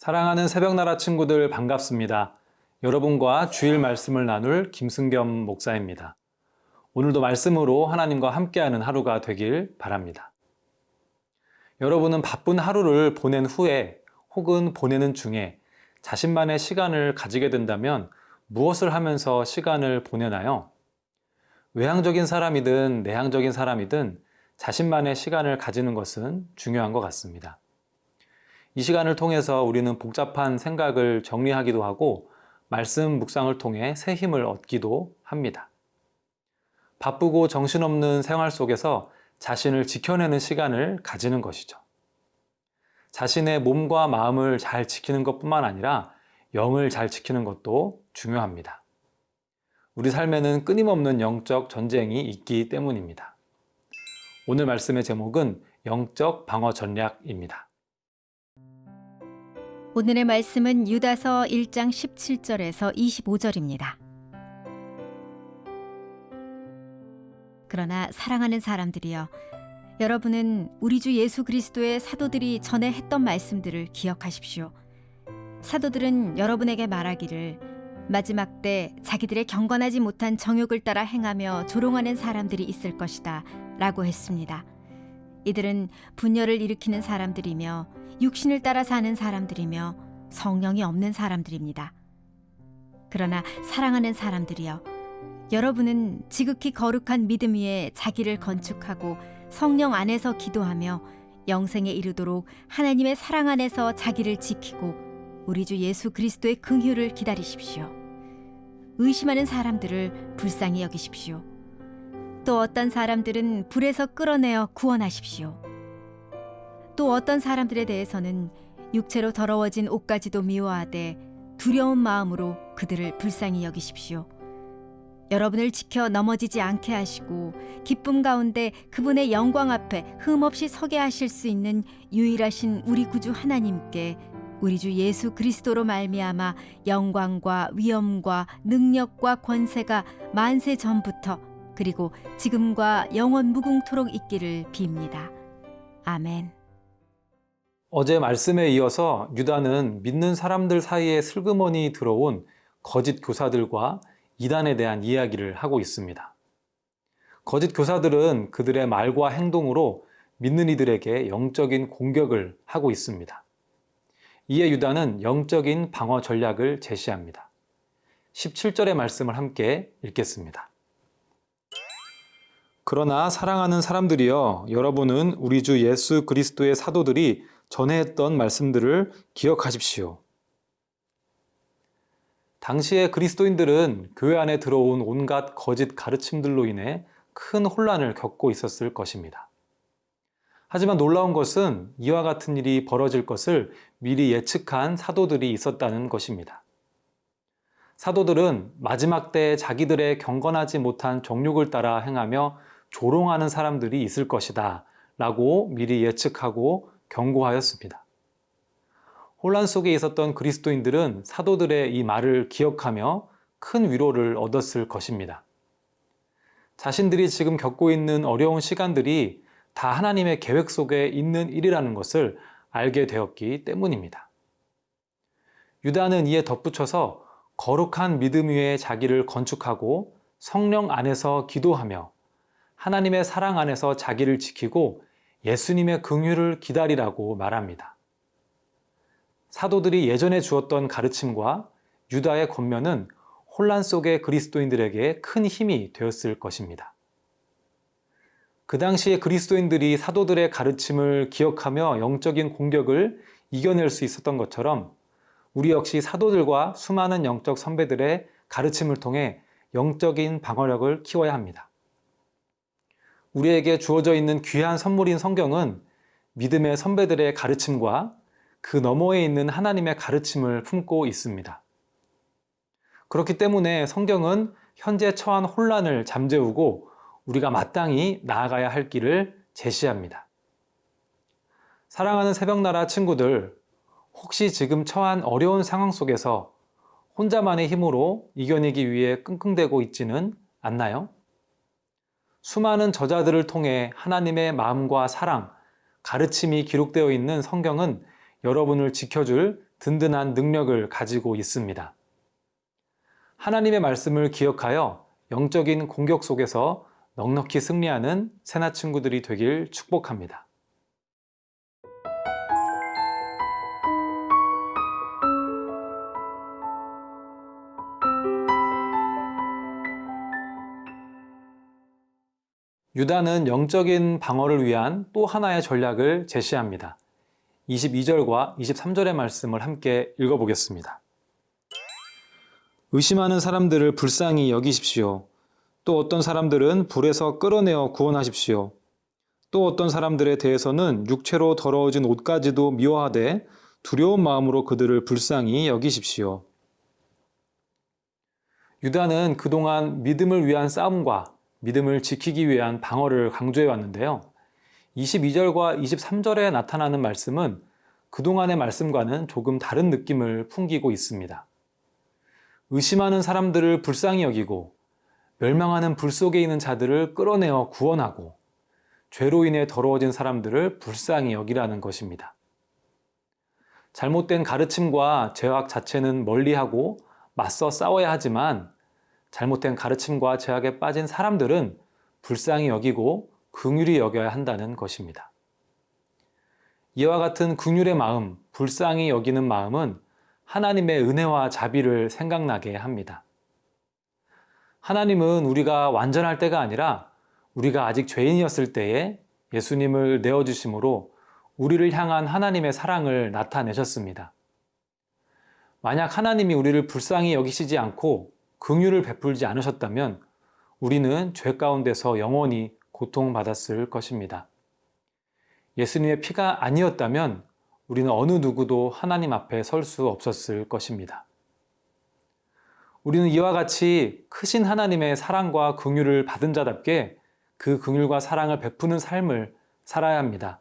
사랑하는 새벽나라 친구들 반갑습니다. 여러분과 주일 말씀을 나눌 김승겸 목사입니다. 오늘도 말씀으로 하나님과 함께하는 하루가 되길 바랍니다. 여러분은 바쁜 하루를 보낸 후에 혹은 보내는 중에 자신만의 시간을 가지게 된다면 무엇을 하면서 시간을 보내나요? 외향적인 사람이든 내향적인 사람이든 자신만의 시간을 가지는 것은 중요한 것 같습니다. 이 시간을 통해서 우리는 복잡한 생각을 정리하기도 하고 말씀 묵상을 통해 새 힘을 얻기도 합니다. 바쁘고 정신없는 생활 속에서 자신을 지켜내는 시간을 가지는 것이죠. 자신의 몸과 마음을 잘 지키는 것뿐만 아니라 영을 잘 지키는 것도 중요합니다. 우리 삶에는 끊임없는 영적 전쟁이 있기 때문입니다. 오늘 말씀의 제목은 영적 방어 전략입니다. 오늘의 말씀은 유다서 1장 17절에서 25절입니다. 그러나 사랑하는 사람들이여, 여러분은 우리 주 예수 그리스도의 사도들이 전에 했던 말씀들을 기억하십시오. 사도들은 여러분에게 말하기를 마지막 때 자기들의 경건하지 못한 정욕을 따라 행하며 조롱하는 사람들이 있을 것이다 라고 했습니다. 이들은 분열을 일으키는 사람들이며 육신을 따라 사는 사람들이며 성령이 없는 사람들입니다. 그러나 사랑하는 사람들이여, 여러분은 지극히 거룩한 믿음 위에 자기를 건축하고 성령 안에서 기도하며 영생에 이르도록 하나님의 사랑 안에서 자기를 지키고 우리 주 예수 그리스도의 긍휼을 기다리십시오. 의심하는 사람들을 불쌍히 여기십시오. 또 어떤 사람들은 불에서 끌어내어 구원하십시오. 또 어떤 사람들에 대해서는 육체로 더러워진 옷까지도 미워하되 두려운 마음으로 그들을 불쌍히 여기십시오. 여러분을 지켜 넘어지지 않게 하시고 기쁨 가운데 그분의 영광 앞에 흠없이 서게 하실 수 있는 유일하신 우리 구주 하나님께 우리 주 예수 그리스도로 말미암아 영광과 위엄과 능력과 권세가 만세 전부터 그리고 지금과 영원 무궁토록 있기를 빕니다. 아멘. 어제 말씀에 이어서 유다는 믿는 사람들 사이에 슬그머니 들어온 거짓 교사들과 이단에 대한 이야기를 하고 있습니다. 거짓 교사들은 그들의 말과 행동으로 믿는 이들에게 영적인 공격을 하고 있습니다. 이에 유다는 영적인 방어 전략을 제시합니다. 17절의 말씀을 함께 읽겠습니다. 그러나 사랑하는 사람들이여, 여러분은 우리 주 예수 그리스도의 사도들이 전에 했던 말씀들을 기억하십시오. 당시의 그리스도인들은 교회 안에 들어온 온갖 거짓 가르침들로 인해 큰 혼란을 겪고 있었을 것입니다. 하지만 놀라운 것은 이와 같은 일이 벌어질 것을 미리 예측한 사도들이 있었다는 것입니다. 사도들은 마지막 때에 자기들의 경건하지 못한 정욕을 따라 행하며 조롱하는 사람들이 있을 것이다 라고 미리 예측하고 경고하였습니다. 혼란 속에 있었던 그리스도인들은 사도들의 이 말을 기억하며 큰 위로를 얻었을 것입니다. 자신들이 지금 겪고 있는 어려운 시간들이 다 하나님의 계획 속에 있는 일이라는 것을 알게 되었기 때문입니다. 유다는 이에 덧붙여서 거룩한 믿음 위에 자기를 건축하고 성령 안에서 기도하며 하나님의 사랑 안에서 자기를 지키고 예수님의 긍휼을 기다리라고 말합니다. 사도들이 예전에 주었던 가르침과 유다의 권면은 혼란 속의 그리스도인들에게 큰 힘이 되었을 것입니다. 그 당시에 그리스도인들이 사도들의 가르침을 기억하며 영적인 공격을 이겨낼 수 있었던 것처럼 우리 역시 사도들과 수많은 영적 선배들의 가르침을 통해 영적인 방어력을 키워야 합니다. 우리에게 주어져 있는 귀한 선물인 성경은 믿음의 선배들의 가르침과 그 너머에 있는 하나님의 가르침을 품고 있습니다. 그렇기 때문에 성경은 현재 처한 혼란을 잠재우고 우리가 마땅히 나아가야 할 길을 제시합니다. 사랑하는 새벽나라 친구들, 혹시 지금 처한 어려운 상황 속에서 혼자만의 힘으로 이겨내기 위해 끙끙대고 있지는 않나요? 수많은 저자들을 통해 하나님의 마음과 사랑, 가르침이 기록되어 있는 성경은 여러분을 지켜줄 든든한 능력을 가지고 있습니다. 하나님의 말씀을 기억하여 영적인 공격 속에서 넉넉히 승리하는 새나 친구들이 되길 축복합니다. 유다는 영적인 방어를 위한 또 하나의 전략을 제시합니다. 22절과 23절의 말씀을 함께 읽어보겠습니다. 의심하는 사람들을 불쌍히 여기십시오. 또 어떤 사람들은 불에서 끌어내어 구원하십시오. 또 어떤 사람들에 대해서는 육체로 더러워진 옷까지도 미워하되 두려운 마음으로 그들을 불쌍히 여기십시오. 유다는 그동안 믿음을 위한 싸움과 믿음을 지키기 위한 방어를 강조해 왔는데요. 22절과 23절에 나타나는 말씀은 그동안의 말씀과는 조금 다른 느낌을 풍기고 있습니다. 의심하는 사람들을 불쌍히 여기고 멸망하는 불 속에 있는 자들을 끌어내어 구원하고 죄로 인해 더러워진 사람들을 불쌍히 여기라는 것입니다. 잘못된 가르침과 죄악 자체는 멀리하고 맞서 싸워야 하지만 잘못된 가르침과 죄악에 빠진 사람들은 불쌍히 여기고 긍휼히 여겨야 한다는 것입니다. 이와 같은 긍휼의 마음, 불쌍히 여기는 마음은 하나님의 은혜와 자비를 생각나게 합니다. 하나님은 우리가 완전할 때가 아니라 우리가 아직 죄인이었을 때에 예수님을 내어주심으로 우리를 향한 하나님의 사랑을 나타내셨습니다. 만약 하나님이 우리를 불쌍히 여기시지 않고 긍휼을 베풀지 않으셨다면 우리는 죄 가운데서 영원히 고통받았을 것입니다. 예수님의 피가 아니었다면 우리는 어느 누구도 하나님 앞에 설 수 없었을 것입니다. 우리는 이와 같이 크신 하나님의 사랑과 긍휼을 받은 자답게 그 긍휼과 사랑을 베푸는 삶을 살아야 합니다.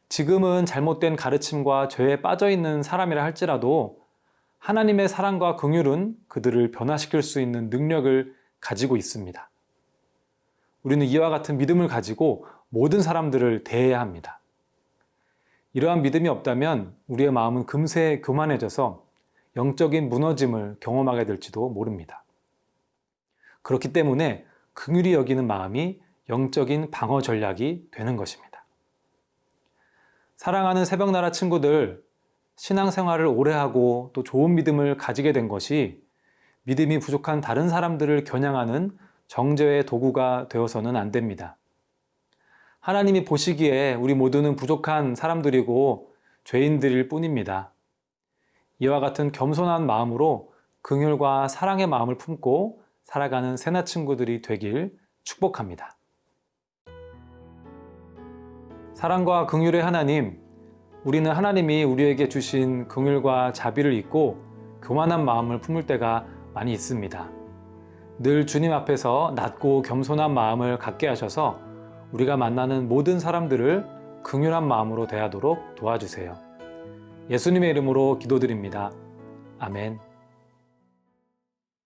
지금은 잘못된 가르침과 죄에 빠져 있는 사람이라 할지라도 하나님의 사랑과 긍휼은 그들을 변화시킬 수 있는 능력을 가지고 있습니다. 우리는 이와 같은 믿음을 가지고 모든 사람들을 대해야 합니다. 이러한 믿음이 없다면 우리의 마음은 금세 교만해져서 영적인 무너짐을 경험하게 될지도 모릅니다. 그렇기 때문에 긍휼히 여기는 마음이 영적인 방어 전략이 되는 것입니다. 사랑하는 새벽나라 친구들, 신앙생활을 오래 하고 또 좋은 믿음을 가지게 된 것이 믿음이 부족한 다른 사람들을 겨냥하는 정죄의 도구가 되어서는 안 됩니다. 하나님이 보시기에 우리 모두는 부족한 사람들이고 죄인들일 뿐입니다. 이와 같은 겸손한 마음으로 긍휼과 사랑의 마음을 품고 살아가는 새나 친구들이 되길 축복합니다. 사랑과 긍휼의 하나님, 우리는 하나님이 우리에게 주신 긍휼과 자비를 잊고 교만한 마음을 품을 때가 많이 있습니다. 늘 주님 앞에서 낮고 겸손한 마음을 갖게 하셔서 우리가 만나는 모든 사람들을 긍휼한 마음으로 대하도록 도와주세요. 예수님의 이름으로 기도드립니다. 아멘.